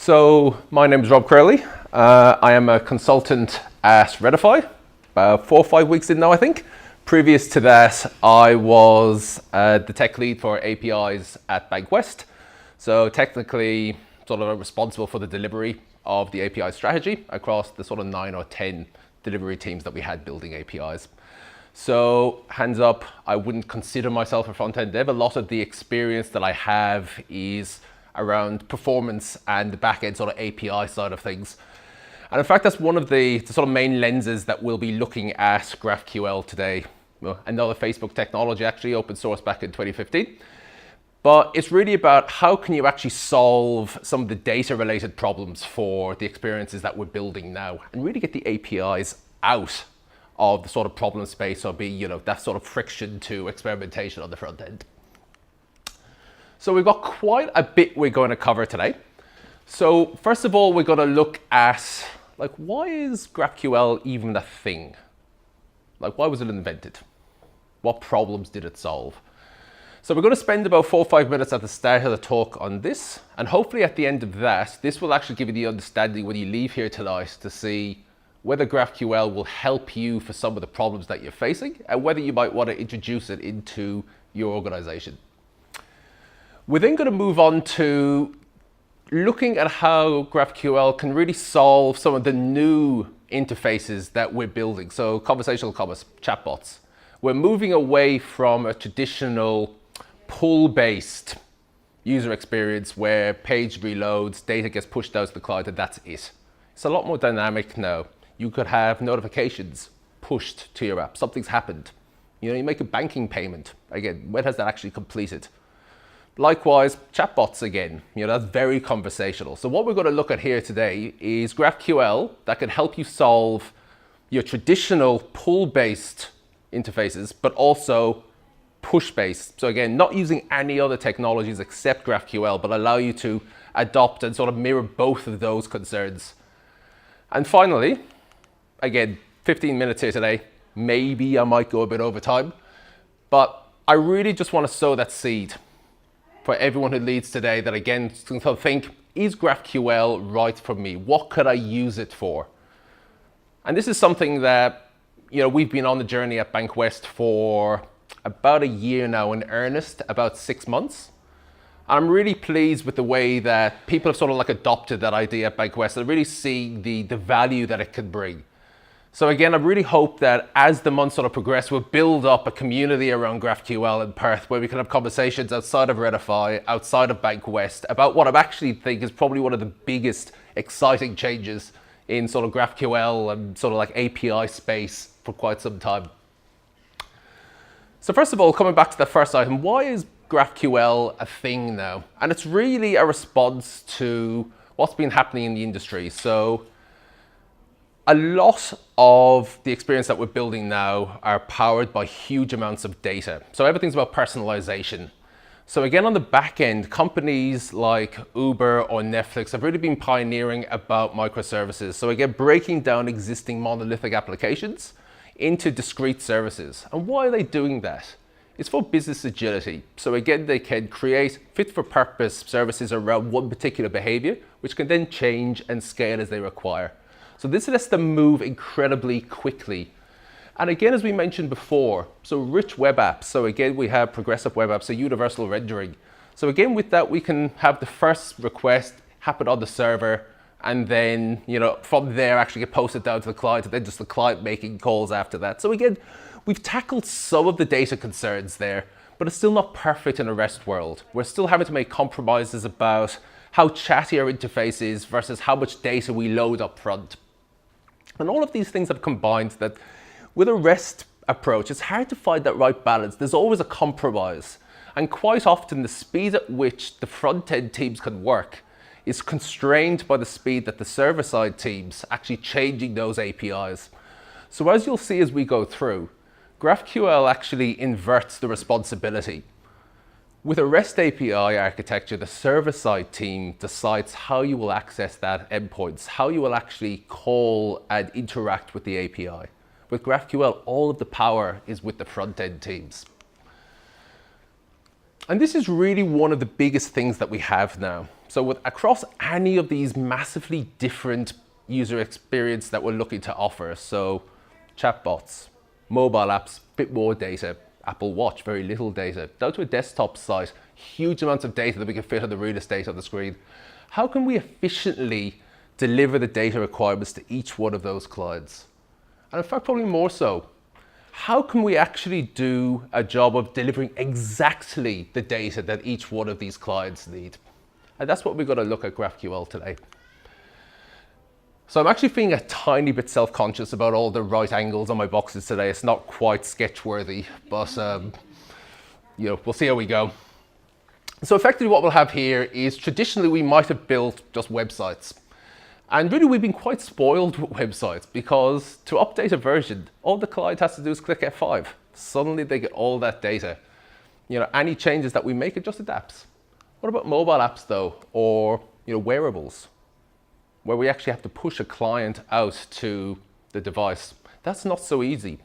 So my name is Rob Crowley. I am a consultant at Redify, about 4 or 5 weeks in now, I think. Previous to that, I was the tech lead for APIs at Bankwest. So technically, sort of responsible for the delivery of the API strategy across the sort of 9 or 10 delivery teams that we had building APIs. So hands up, I wouldn't consider myself a front-end dev. A lot of the experience that I have is around performance and the back-end sort of API side of things. And in fact, that's one of the sort of main lenses that we'll be looking at GraphQL today. Well, another Facebook technology, actually open source back in 2015. But it's really about how can you actually solve some of the data-related problems for the experiences that we're building now and really get the APIs out of the sort of problem space or be, that sort of friction to experimentation on the front end. So we've got quite a bit we're going to cover today. So first of all, we're going to look at, why is GraphQL even a thing? Why was it invented? What problems did it solve? So we're going to spend about 4 or 5 minutes at the start of the talk on this. And hopefully at the end of that, this will actually give you the understanding when you leave here tonight to see whether GraphQL will help you for some of the problems that you're facing and whether you might want to introduce it into your organization. We're then going to move on to looking at how GraphQL can really solve some of the new interfaces that we're building. So conversational commerce, chatbots. We're moving away from a traditional pull-based user experience where page reloads, data gets pushed out to the client, and that's it. It's a lot more dynamic now. You could have notifications pushed to your app. Something's happened. You make a banking payment. Again, when has that actually completed? Likewise, chatbots again, that's very conversational. So what we're going to look at here today is GraphQL that can help you solve your traditional pull-based interfaces, but also push-based. So again, not using any other technologies except GraphQL, but allow you to adopt and sort of mirror both of those concerns. And finally, again, 15 minutes here today. Maybe I might go a bit over time, but I really just want to sow that seed for everyone who leads today that again, think, is GraphQL right for me? What could I use it for? And this is something that, we've been on the journey at Bankwest for about a year now in earnest, about 6 months. I'm really pleased with the way that people have sort of adopted that idea at Bankwest and really see the value that it can bring. So again, I really hope that as the months sort of progress, we'll build up a community around GraphQL in Perth where we can have conversations outside of Redify, outside of Bankwest, about what I actually think is probably one of the biggest exciting changes in sort of GraphQL and sort of API space for quite some time. So first of all, coming back to the first item, why is GraphQL a thing now? And it's really a response to what's been happening in the industry. So a lot of the experience that we're building now are powered by huge amounts of data. So everything's about personalization. So again, on the back end, companies like Uber or Netflix have really been pioneering about microservices. So again, breaking down existing monolithic applications into discrete services. And why are they doing that? It's for business agility. So again, they can create fit-for-purpose services around one particular behavior, which can then change and scale as they require. So this lets them move incredibly quickly. And again, as we mentioned before, so rich web apps. So again, we have progressive web apps, so universal rendering. So again, with that, we can have the first request happen on the server, and then, from there actually get posted down to the client, and then just the client making calls after that. So again, we've tackled some of the data concerns there, but it's still not perfect in a REST world. We're still having to make compromises about how chatty our interface is versus how much data we load up front. And all of these things have combined that with a REST approach, it's hard to find that right balance. There's always a compromise. And quite often the speed at which the front-end teams can work is constrained by the speed that the server-side teams actually changing those APIs. So as you'll see as we go through, GraphQL actually inverts the responsibility. With a REST API architecture, the server-side team decides how you will access that endpoints, how you will actually call and interact with the API. With GraphQL, all of the power is with the front-end teams. And this is really one of the biggest things that we have now. So across any of these massively different user experience that we're looking to offer, so chatbots, mobile apps, bit more data, Apple Watch, very little data, down to a desktop site, huge amounts of data that we can fit on the real estate on the screen. How can we efficiently deliver the data requirements to each one of those clients? And in fact, probably more so, how can we actually do a job of delivering exactly the data that each one of these clients need? And that's what we're going to look at GraphQL today. So I'm actually feeling a tiny bit self-conscious about all the right angles on my boxes today. It's not quite sketch-worthy, but you know, we'll see how we go. So effectively what we'll have here is traditionally we might have built just websites. And really we've been quite spoiled with websites because to update a version, all the client has to do is click F5. Suddenly they get all that data. You know, any changes that we make are just adapts. What about mobile apps though, or wearables, where we actually have to push a client out to the device? That's not so easy.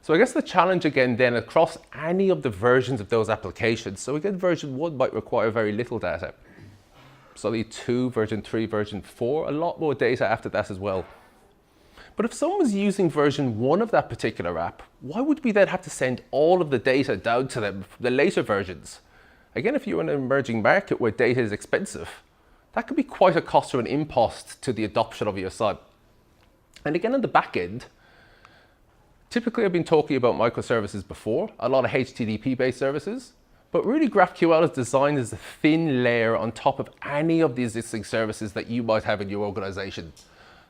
So I guess the challenge again then across any of the versions of those applications, so again version 1 might require very little data. Suddenly 2, version 3, version 4, a lot more data after that as well. But if someone was using version 1 of that particular app, why would we then have to send all of the data down to them for the later versions? Again, if you're in an emerging market where data is expensive, that could be quite a cost or an impost to the adoption of your site. And again, on the back end, typically I've been talking about microservices before, a lot of HTTP-based services, but really GraphQL is designed as a thin layer on top of any of the existing services that you might have in your organization.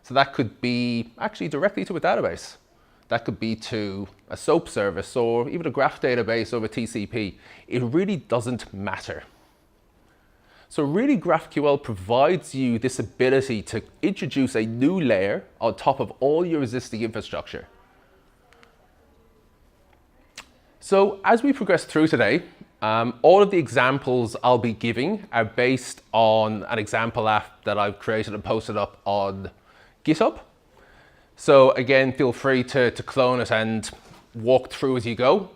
So that could be actually directly to a database. That could be to a SOAP service or even a graph database over TCP. It really doesn't matter. So really GraphQL provides you this ability to introduce a new layer on top of all your existing infrastructure. So as we progress through today, all of the examples I'll be giving are based on an example app that I've created and posted up on GitHub. So again, feel free to clone it and walk through as you go.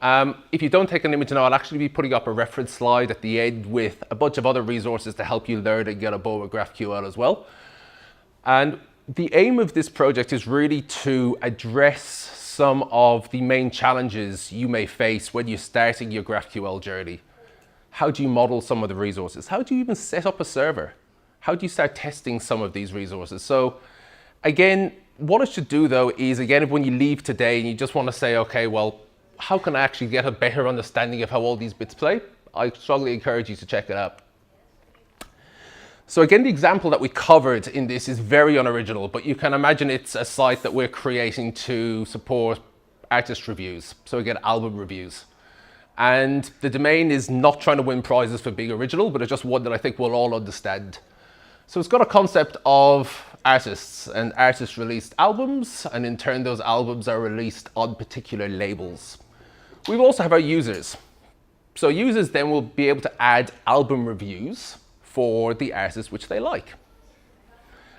If you don't take an image now, I'll actually be putting up a reference slide at the end with a bunch of other resources to help you learn and get aboard with GraphQL as well. And the aim of this project is really to address some of the main challenges you may face when you're starting your GraphQL journey. How do you model some of the resources? How do you even set up a server? How do you start testing some of these resources? So again, what I should do though is, again, if when you leave today and you just want to say, okay, well, how can I actually get a better understanding of how all these bits play? I strongly encourage you to check it out. So again, the example that we covered in this is very unoriginal, but you can imagine it's a site that we're creating to support artist reviews. So again, album reviews. And the domain is not trying to win prizes for being original, but it's just one that I think we'll all understand. So it's got a concept of artists, and artists released albums, and in turn those albums are released on particular labels. We also have our users. So users then will be able to add album reviews for the artists which they like.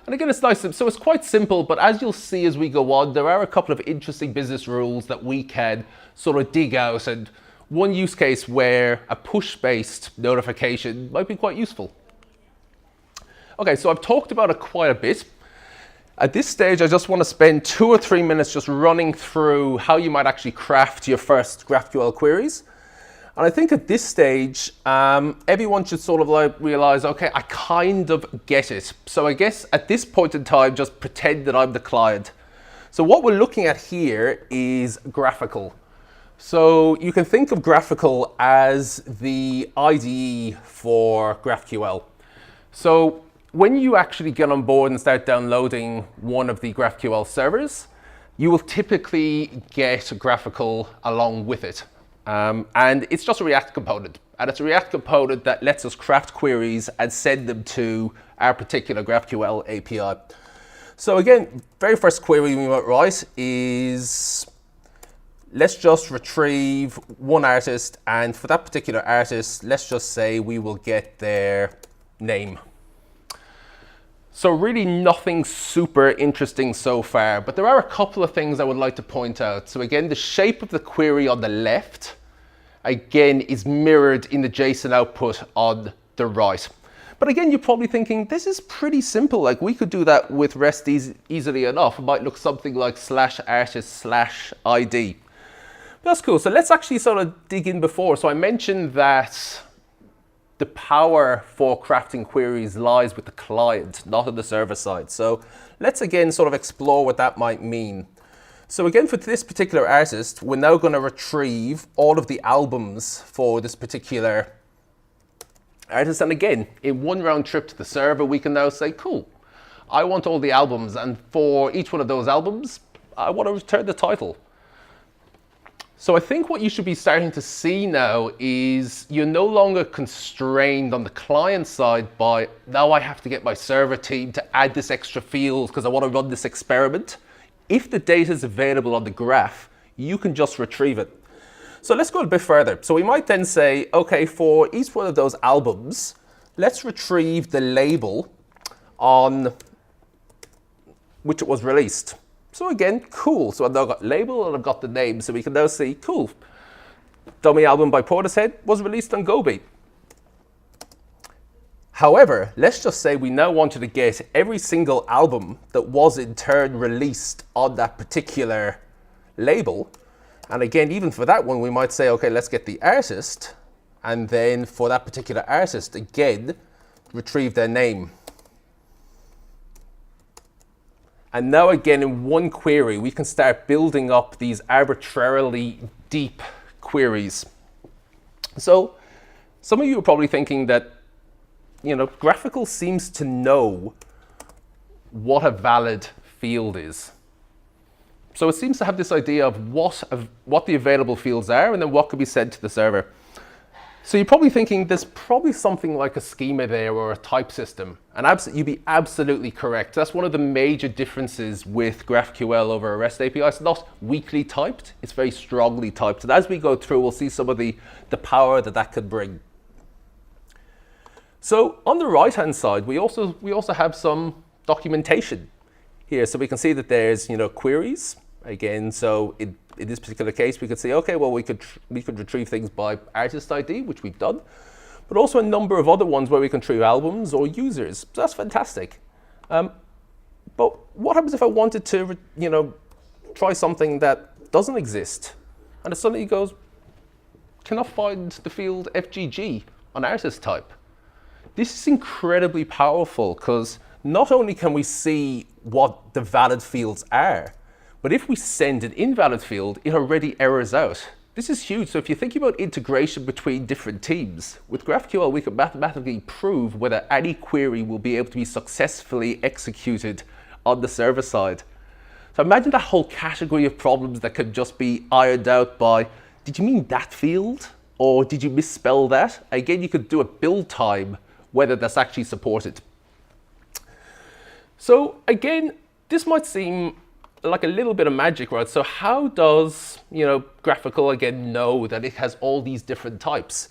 And again, it's nice, so it's quite simple, but as you'll see as we go on, there are a couple of interesting business rules that we can sort of dig out, and one use case where a push-based notification might be quite useful. Okay, so I've talked about it quite a bit. At this stage, I just want to spend 2 or 3 minutes just running through how you might actually craft your first GraphQL queries. And I think at this stage, everyone should sort of like realize, okay, I kind of get it. So I guess at this point in time, just pretend that I'm the client. So what we're looking at here is graphical. So you can think of graphical as the IDE for GraphQL. So when you actually get on board and start downloading one of the GraphQL servers, you will typically get graphical along with it. And it's just a React component. And it's a React component that lets us craft queries and send them to our particular GraphQL API. So again, very first query we might write is, let's just retrieve one artist. And for that particular artist, let's just say we will get their name. So really nothing super interesting so far, but there are a couple of things I would like to point out. So again, the shape of the query on the left, again, is mirrored in the JSON output on the right. But again, you're probably thinking, this is pretty simple. Like we could do that with REST easily enough. It might look something like /artist/ID. That's cool. So let's actually sort of dig in before. So I mentioned that the power for crafting queries lies with the client, not on the server side. So let's again sort of explore what that might mean. So again, for this particular artist, we're now going to retrieve all of the albums for this particular artist. And again, in one round trip to the server, we can now say, cool, I want all the albums. And for each one of those albums, I want to return the title. So I think what you should be starting to see now is you're no longer constrained on the client side by, now I have to get my server team to add this extra field because I want to run this experiment. If the data is available on the graph, you can just retrieve it. So let's go a bit further. So we might then say, okay, for each one of those albums, let's retrieve the label on which it was released. So again, cool. So I've now got label and I've got the name. So we can now see, cool, dummy album by Portishead was released on GoBeat. However, let's just say we now wanted to get every single album that was in turn released on that particular label. And again, even for that one, we might say, okay, let's get the artist. And then for that particular artist, again, retrieve their name. And now again, in one query, we can start building up these arbitrarily deep queries. So some of you are probably thinking that, GraphQL seems to know what a valid field is. So it seems to have this idea of what the available fields are and then what could be sent to the server. So you're probably thinking there's probably something like a schema there or a type system. And you'd be absolutely correct. That's one of the major differences with GraphQL over a REST API. It's not weakly typed, it's very strongly typed. And as we go through, we'll see some of the power that could bring. So on the right-hand side, we also have some documentation here. So we can see that there's queries. Again, so in this particular case, we could say, okay, well, we could retrieve things by artist ID, which we've done, but also a number of other ones where we can retrieve albums or users. So that's fantastic. But what happens if I wanted to, try something that doesn't exist? And it suddenly goes, cannot find the field FGG on artist type. This is incredibly powerful because not only can we see what the valid fields are, but if we send an invalid field, it already errors out. This is huge. So if you think about integration between different teams, with GraphQL, we can mathematically prove whether any query will be able to be successfully executed on the server side. So imagine that whole category of problems that could just be ironed out by, did you mean that field? Or did you misspell that? Again, you could do a build time, whether that's actually supported. So again, this might seem like a little bit of magic, right? So how does, GraphQL again know that it has all these different types?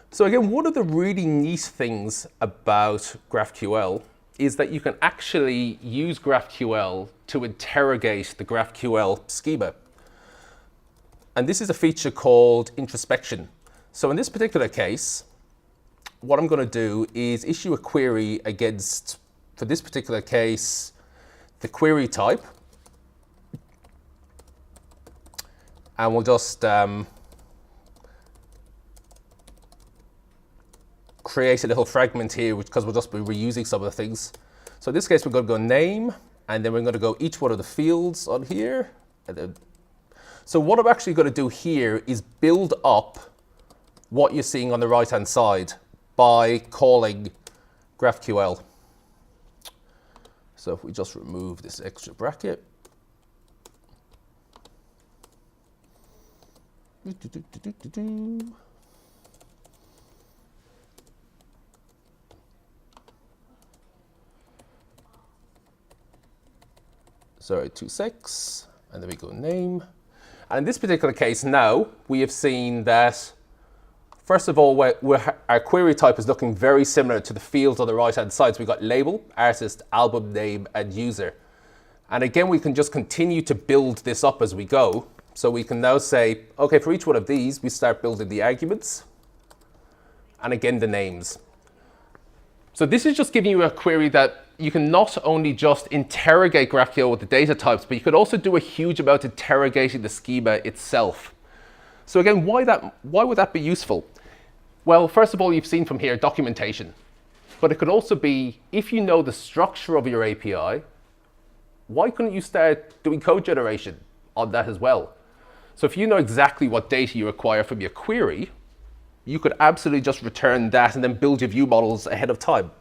So again, one of the really neat things about GraphQL is that you can actually use GraphQL to interrogate the GraphQL schema. And this is a feature called introspection. So in this particular case, what I'm going to do is issue a query against, for this particular case, the query type. And we'll just create a little fragment here, because we'll just be reusing some of the things. So in this case, we're going to go name, and then we're going to go each one of the fields on here. And then, so what I'm actually going to do here is build up what you're seeing on the right-hand side by calling GraphQL. So if we just remove this extra bracket. Sorry, 2.6, and then we go name. And in this particular case now, we have seen that, first of all, our query type is looking very similar to the fields on the right-hand side. So we've got label, artist, album name, and user. And again, we can just continue to build this up as we go. So we can now say, okay, for each one of these, we start building the arguments, and again, the names. So this is just giving you a query that you can not only just interrogate GraphQL with the data types, but you could also do a huge amount of interrogating the schema itself. So again, why would that be useful? Well, first of all, you've seen from here documentation, but it could also be, if you know the structure of your API, why couldn't you start doing code generation on that as well? So if you know exactly what data you require from your query, you could absolutely just return that and then build your view models ahead of time.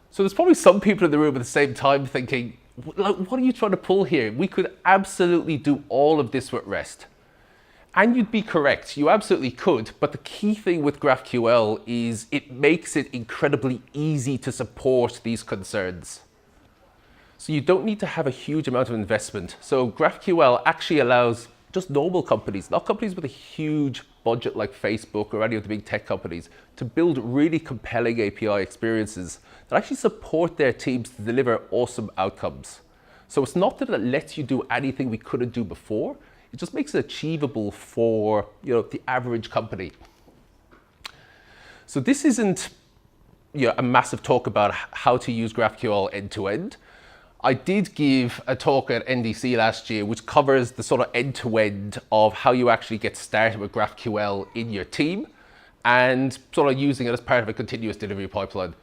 So there's probably some people in the room at the same time thinking, like, what are you trying to pull here? We could absolutely do all of this with REST. And you'd be correct, you absolutely could, but the key thing with GraphQL is it makes it incredibly easy to support these concerns. So you don't need to have a huge amount of investment. So GraphQL actually allows just normal companies, not companies with a huge budget like Facebook or any of the big tech companies, to build really compelling API experiences that actually support their teams to deliver awesome outcomes. So it's not that it lets you do anything we couldn't do before, it just makes it achievable for the average company. So this isn't a massive talk about how to use GraphQL end to end. I did give a talk at NDC last year, which covers the sort of end-to-end of how you actually get started with GraphQL in your team and sort of using it as part of a continuous delivery pipeline.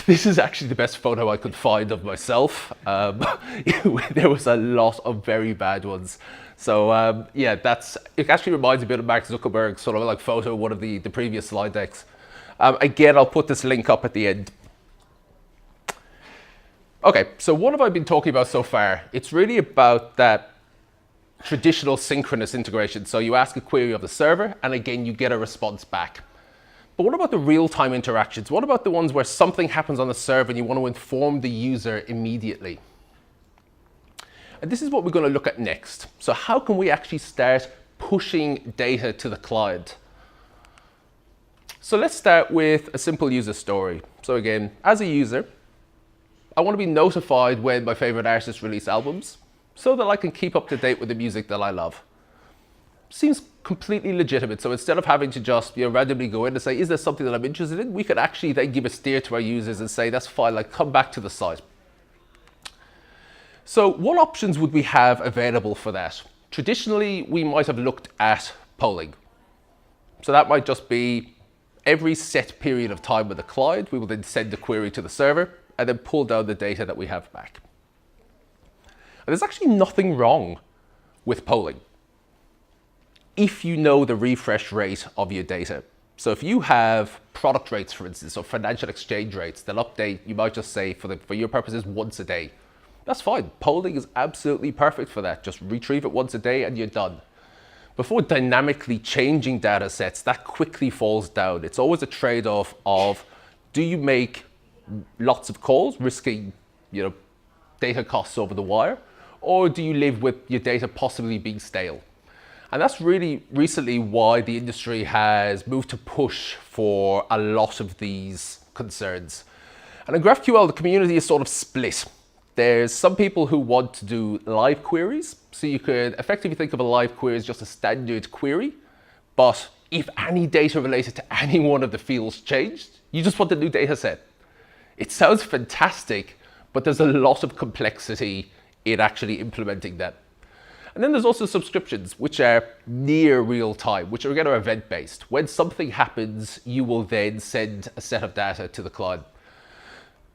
This is actually the best photo I could find of myself. There was a lot of very bad ones. So yeah, it actually reminds me a bit of Mark Zuckerberg's sort of like photo, one of the previous slide decks. Again, I'll put this link up at the end. Okay, so what have I been talking about so far? It's really about that traditional synchronous integration. So you ask a query of the server, and again, you get a response back. But what about the real-time interactions? What about the ones where something happens on the server and you want to inform the user immediately? And this is what we're going to look at next. So how can we actually start pushing data to the client? So let's start with a simple user story. So again, as a user, I want to be notified when my favorite artists release albums so that I can keep up to date with the music that I love. Seems completely legitimate. So instead of having to just randomly go in and say, is there something that I'm interested in? We could actually then give a steer to our users and say, that's fine, like come back to the site. So what options would we have available for that? Traditionally, we might have looked at polling. So that might just be every set period of time with the client, we will then send a query to the server and then pull down the data that we have back. And there's actually nothing wrong with polling if you know the refresh rate of your data. So if you have product rates, for instance, or financial exchange rates, they'll update, you might just say for your purposes once a day. That's fine. Polling is absolutely perfect for that. Just retrieve it once a day and you're done. Before dynamically changing data sets, that quickly falls down. It's always a trade-off of, do you make lots of calls, risking data costs over the wire, or do you live with your data possibly being stale? And that's really recently why the industry has moved to push for a lot of these concerns. And in GraphQL, the community is sort of split. There's some people who want to do live queries. So you could effectively think of a live query as just a standard query, but if any data related to any one of the fields changed, you just want a new data set. It sounds fantastic, but there's a lot of complexity in actually implementing that. And then there's also subscriptions, which are near real time, which are again event-based. When something happens, you will then send a set of data to the client.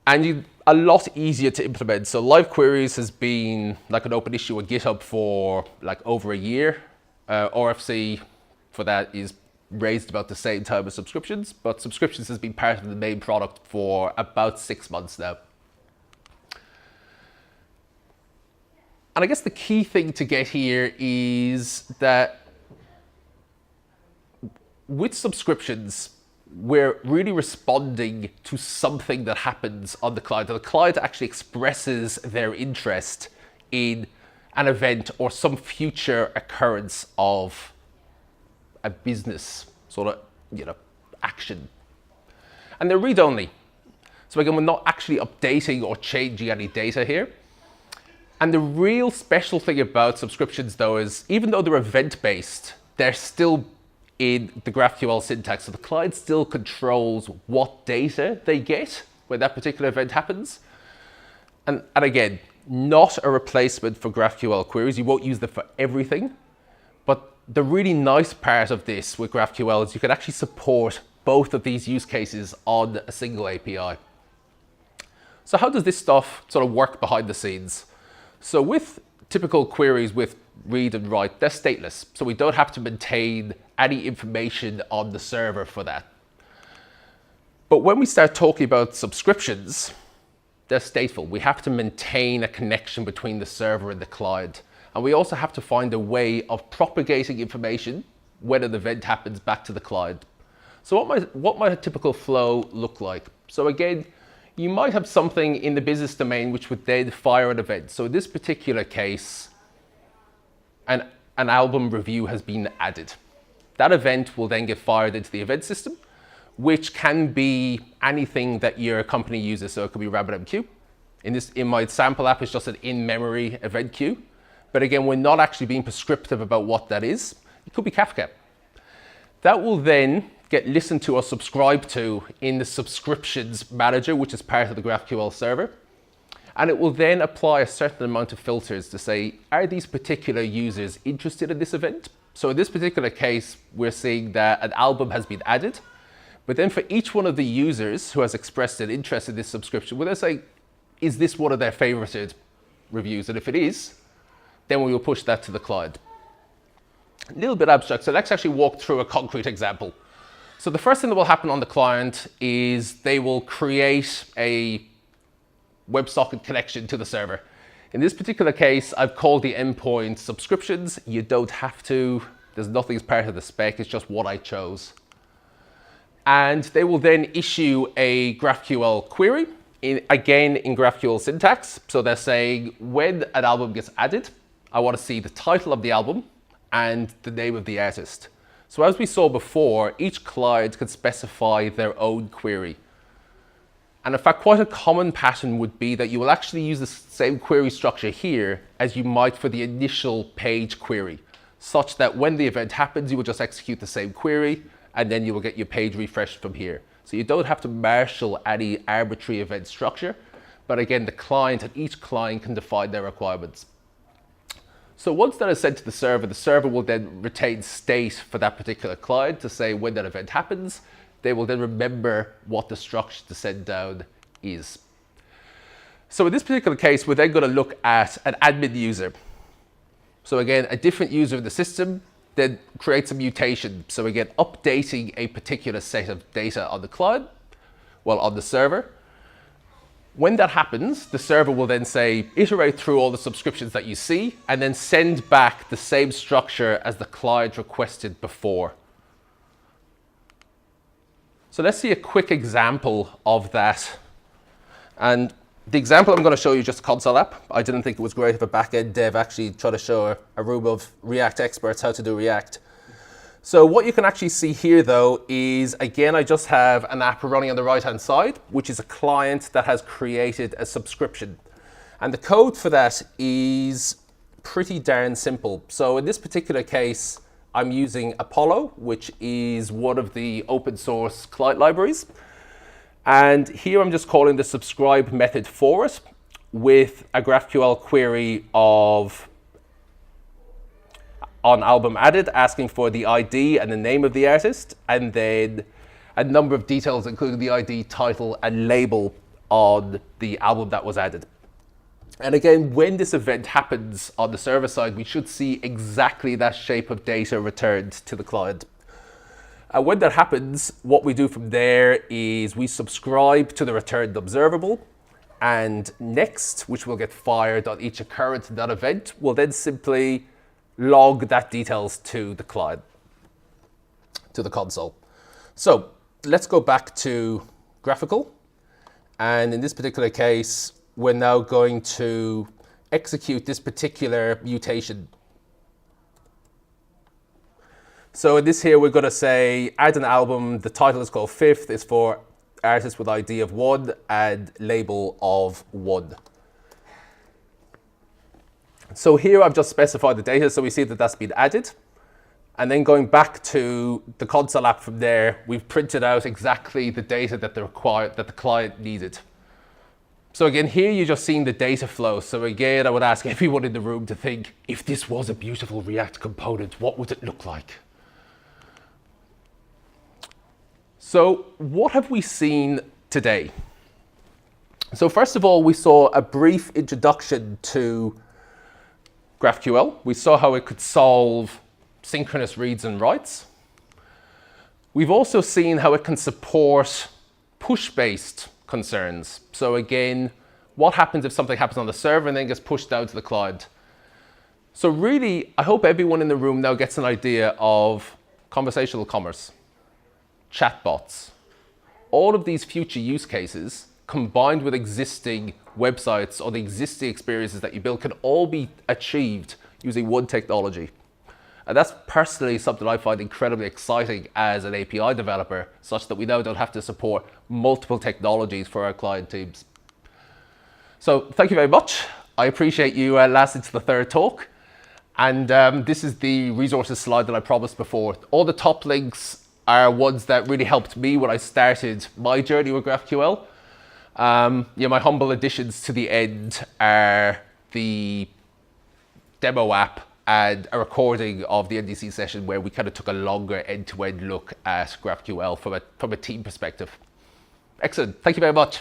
And a lot easier to implement. So live queries has been like an open issue on GitHub for like over a year. RFC for that is raised about the same time as subscriptions, but subscriptions has been part of the main product for about 6 months now. And I guess the key thing to get here is that with subscriptions, we're really responding to something that happens on the client. The client actually expresses their interest in an event or some future occurrence of a business sort of, action. And they're read-only. So again, we're not actually updating or changing any data here. And the real special thing about subscriptions though is even though they're event-based, they're still in the GraphQL syntax. So the client still controls what data they get when that particular event happens. And again, not a replacement for GraphQL queries. You won't use them for everything. But the really nice part of this with GraphQL is you can actually support both of these use cases on a single API. So how does this stuff sort of work behind the scenes? So with typical queries with read and write, they're stateless. So we don't have to maintain any information on the server for that. But when we start talking about subscriptions, they're stateful. We have to maintain a connection between the server and the client. And we also have to find a way of propagating information when an event happens back to the client. So what might a typical flow look like? So again, you might have something in the business domain which would then fire an event. So in this particular case, an album review has been added. That event will then get fired into the event system, which can be anything that your company uses. So it could be RabbitMQ. In my sample app, it's just an in-memory event queue. But again, we're not actually being prescriptive about what that is. It could be Kafka. That will then get listened to or subscribed to in the subscriptions manager, which is part of the GraphQL server. And it will then apply a certain amount of filters to say, are these particular users interested in this event? So in this particular case, we're seeing that an album has been added. But then for each one of the users who has expressed an interest in this subscription, we're going to say, is this one of their favorited reviews? And if it is, then we will push that to the client. A little bit abstract, so let's actually walk through a concrete example. So the first thing that will happen on the client is they will create a WebSocket connection to the server. In this particular case, I've called the endpoint subscriptions. You don't have to. There's nothing as part of the spec. It's just what I chose. And they will then issue a GraphQL query, again in GraphQL syntax. So they're saying when an album gets added, I want to see the title of the album and the name of the artist. So as we saw before, each client can specify their own query. And in fact, quite a common pattern would be that you will actually use the same query structure here as you might for the initial page query, such that when the event happens, you will just execute the same query, and then you will get your page refreshed from here. So you don't have to marshal any arbitrary event structure, but again, the client and each client can define their requirements. So once that is sent to the server will then retain state for that particular client to say when that event happens. They will then remember what the structure to send down is. So in this particular case, we're then going to look at an admin user. So again, a different user in the system then creates a mutation. So again, updating a particular set of data on the client, well, on the server. When that happens, the server will then say, iterate through all the subscriptions that you see, and then send back the same structure as the client requested before. So let's see a quick example of that. And the example I'm going to show you is just a console app. I didn't think it was great if a backend dev actually tried to show a room of React experts how to do React. So what you can actually see here, though, is, again, I just have an app running on the right-hand side, which is a client that has created a subscription. And the code for that is pretty darn simple. So in this particular case, I'm using Apollo, which is one of the open source client libraries. And here I'm just calling the subscribe method for it with a GraphQL query of on album added, asking for the ID and the name of the artist, and then a number of details, including the ID, title, and label on the album that was added. And again, when this event happens on the server side, we should see exactly that shape of data returned to the client. And when that happens, what we do from there is we subscribe to the returned observable, and next, which will get fired on each occurrence in that event, will then simply log that details to the client, to the console. So let's go back to graphical. And in this particular case, we're now going to execute this particular mutation. So in this here, we're going to say, add an album. The title is called Fifth. It's for artist with ID of 1 and label of 1. So here I've just specified the data, so we see that that's been added. And then going back to the console app from there, we've printed out exactly the data that the client needed. So again, here you're just seeing the data flow. So again, I would ask everyone in the room to think, if this was a beautiful React component, what would it look like? So what have we seen today? So first of all, we saw a brief introduction to GraphQL. We saw how it could solve synchronous reads and writes. We've also seen how it can support push-based concerns. So again, what happens if something happens on the server and then gets pushed down to the client? So really, I hope everyone in the room now gets an idea of conversational commerce, chatbots, all of these future use cases combined with existing websites or the existing experiences that you build can all be achieved using one technology. And that's personally something I find incredibly exciting as an API developer, such that we now don't have to support multiple technologies for our client teams. So thank you very much. I appreciate you lasting to the third talk. And this is the resources slide that I promised before. All the top links are ones that really helped me when I started my journey with GraphQL. My humble additions to the end are the demo app and a recording of the NDC session where we kind of took a longer end-to-end look at GraphQL from a team perspective. Excellent. Thank you very much.